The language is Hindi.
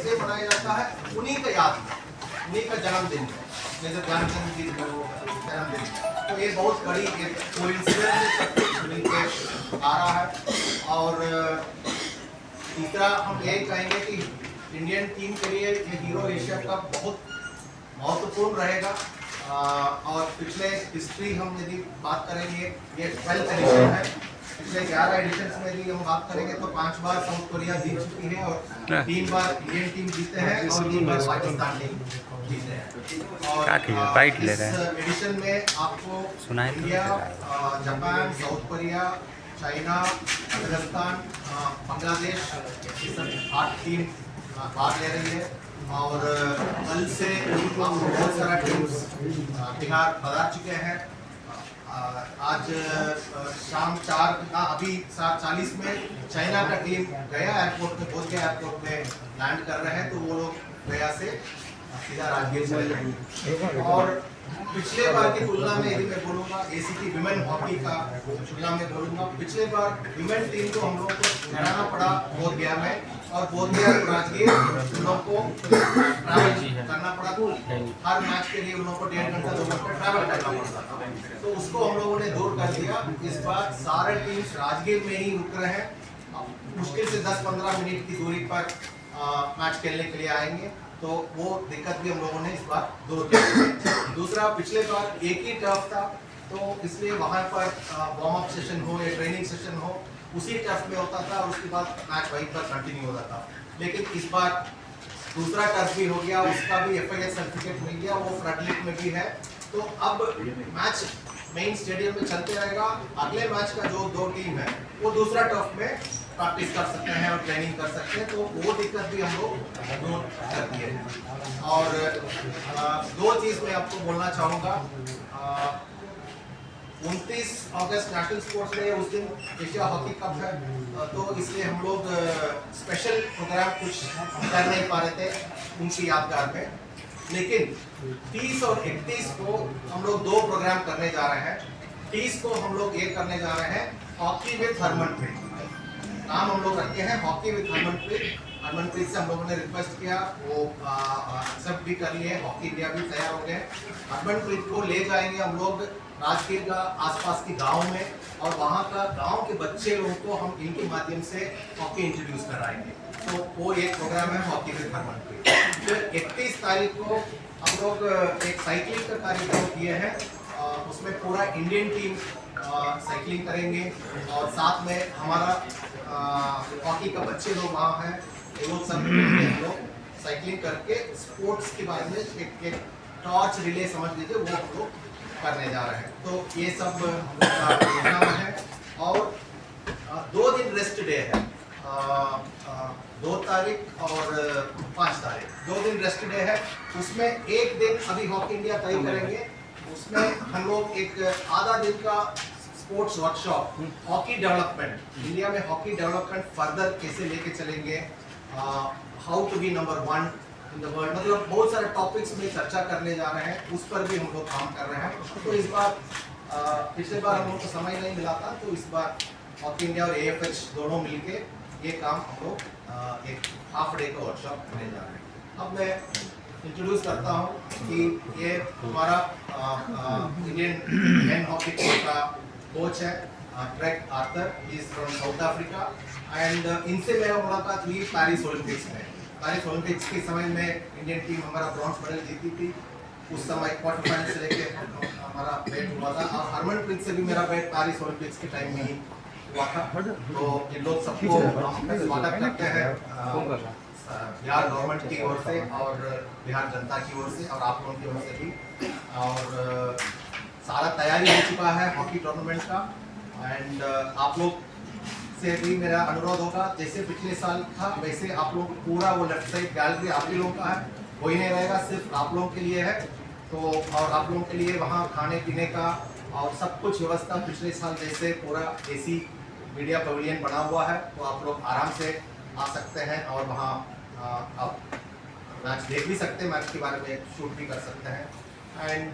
इसलिए मनाया जाता है उन्हीं का याद में, उन्हीं का जन्मदिन है, जैसे ध्यानचंद जी का जन्मदिन। तो ये बहुत बड़ी एक कोइंसिडेंस सब कुछ मिलकर आ रहा है। और तीसरा हम यही कहेंगे कि इंडियन टीम के लिए ये हीरो एशिया कप बहुत महत्वपूर्ण रहेगा। और पिछले हिस्ट्री हम यदि बात करेंगे, ये 12th एडिशन है। पिछले 11 एडिशन में यदि हम बात करेंगे तो 5 बार साउथ कोरिया जीत चुकी है और 3 बार इंडियन टीम जीते हैं और 3 बार पाकिस्तान टीम जीते हैं। और इस एडिशन में आपको India, Japan, south Korea, China, Kazakhstan, Bangladesh, 8 team भाग ले रही है। और कल से बहुत सारा टीम्स बिहार पधार चुके हैं। आज शाम 4 अभी 7:40 में चाइना का टीम गया एयरपोर्ट में, बोधगया एयरपोर्ट में लैंड कर रहे हैं। तो वो लोग गया से सीधा राजगीर चले जाएंगे। और पिछले बार की तुलना में यदि मैं बोलूँगा एसीटी विमेन हॉकी का तुलना में बोलूँगा, पिछले बार विमेन टीम को हम लोग को हराना पड़ा बोधगया में, और बोधगया राजगीर उन लोग को ट्रैवल करना पड़ा। हर मैच के लिए उन लोग को 1.5 घंटा 2 घंटा ट्रैवल करना पड़ता था। तो उसको हम लोगों ने दूर कर दिया। इस बार सारे टीम्स राजगीर में ही रुक रहे हैं। मुश्किल से 10-15 मिनट की दूरी पर मैच खेलने के लिए आएंगे। तो वो दिक्कत भी हम लोगों ने इस बार दूर कर। दूसरा, पिछले बार एक ही टर्फ था, तो इसलिए वहाँ पर वार्म अप सेशन हो या ट्रेनिंग सेशन हो उसी टर्फ में होता था और उसके बाद मैच वहीं पर कंटिन्यू होता था। लेकिन इस बार दूसरा टर्फ भी हो गया, उसका भी FIS सर्टिफिकेट मिल गया, वो फ्लडलिट में भी है। तो अब मैच मेन स्टेडियम में चलते रहेगा। अगले मैच का जो 2 टीम है वो दूसरा टर्फ में प्रैक्टिस कर सकते हैं और ट्रेनिंग कर सकते हैं। तो वो दिक्कत भी हम लोग नोट कर दिए हैं। और 2 चीज़ मैं आपको बोलना चाहूँगा। 29 अगस्त नेशनल स्पोर्ट्स डे, उस दिन एशिया हॉकी कप है, तो इसलिए हम लोग स्पेशल प्रोग्राम कुछ कर नहीं पा रहे थे उनकी यादगार में। लेकिन 30 और 31 को हम लोग 2 प्रोग्राम करने जा रहे हैं। 30 को हम लोग ये करने जा रहे हैं हॉकी विद हरमनप्रीत, नाम हम लोग रखे हैं हॉकी विद हरमनप्रीत। हरमनप्रीत से हम लोगों ने रिक्वेस्ट किया, वो एक्सेप्ट भी कर लिए, हॉकी इंडिया भी तैयार हो गए। हरमनप्रीत को ले जाएंगे हम लोग राजगीर का आसपास के गांव में, और वहाँ का गांव के बच्चे लोगों को हम इनके माध्यम से हॉकी इंट्रोड्यूस कराएंगे। तो वो एक प्रोग्राम है हॉकी विद हरमनप्रीत। फिर 31 तारीख को हम लोग एक साइकिलिंग का कार्यक्रम किए हैं। उसमें पूरा इंडियन टीम साइकिलिंग करेंगे और साथ में हमारा हॉकी का बच्चे लोग वहाँ हैं, ये लोग सब हम लोग साइकिलिंग करके स्पोर्ट्स के बारे में एक टॉर्च रिले समझ लीजिए, वो हम लोग करने जा रहे हैं। तो ये सब योजना है। और 2 दिन रेस्ट डे है, 2 तारीख और 5 तारीख, 2 दिन रेस्ट डे है। उसमें एक दिन अभी हॉकी इंडिया तय करेंगे, उसमें हम लोग एक आधा दिन का sports workshop, hockey development, India में हॉकी डेवलपमेंट फर्दर कैसे लेके चलेंगे, how to be number 1 in the world, मतलब बहुत सारे टॉपिक्स में चर्चा करने जा रहे हैं। उस पर भी हम लोग काम कर रहे हैं। तो इस बार पिछले बार हम लोग को समय नहीं मिला था, तो इस बार हॉकी इंडिया और AFH दोनों मिलके ये काम हम लोग एक हाफ डे का वर्कशॉप करने जा रहे हैं। अब मैं इंट्रोड्यूस करता हूँ कि ये हमारा इंडियन मेन हॉकी टीम का कोच है ट्रेक आर्थर, he is from South Africa. And इनसे मेरा मुलाकात हुई पेरिस ओलंपिक्स में। पेरिस ओलंपिक्स के समय में इंडियन टीम हमारा ब्रॉन्ज मेडल जीती थी। उस समय क्वार्टर फाइनल से लेके हमारा बैट हुआ था, और हरमनप्रीत से भी मेरा बैट पेरिस ओलंपिक्स के टाइम में ही हुआ था। तो इन लोग सबको स्वागत करते हैं बिहार गवर्नमेंट की ओर से और बिहार जनता की ओर से और आप लोगों की ओर से भी। और सारा तैयारी हो चुका है हॉकी टूर्नामेंट का। एंड आप लोग से भी मेरा अनुरोध होगा, जैसे पिछले साल था वैसे आप लोग पूरा वो लेफ्ट साइड गैलरी आप ही लोगों का है, कोई नहीं रहेगा, सिर्फ आप लोगों के लिए है। तो और आप लोगों के लिए वहाँ खाने पीने का और सब कुछ व्यवस्था पिछले साल जैसे पूरा AC मीडिया पवेलियन बना हुआ है। तो आप लोग आराम से आ सकते हैं और वहाँ आप मैच देख भी सकते हैं, मैच के बारे में शूट भी कर सकते हैं। एंड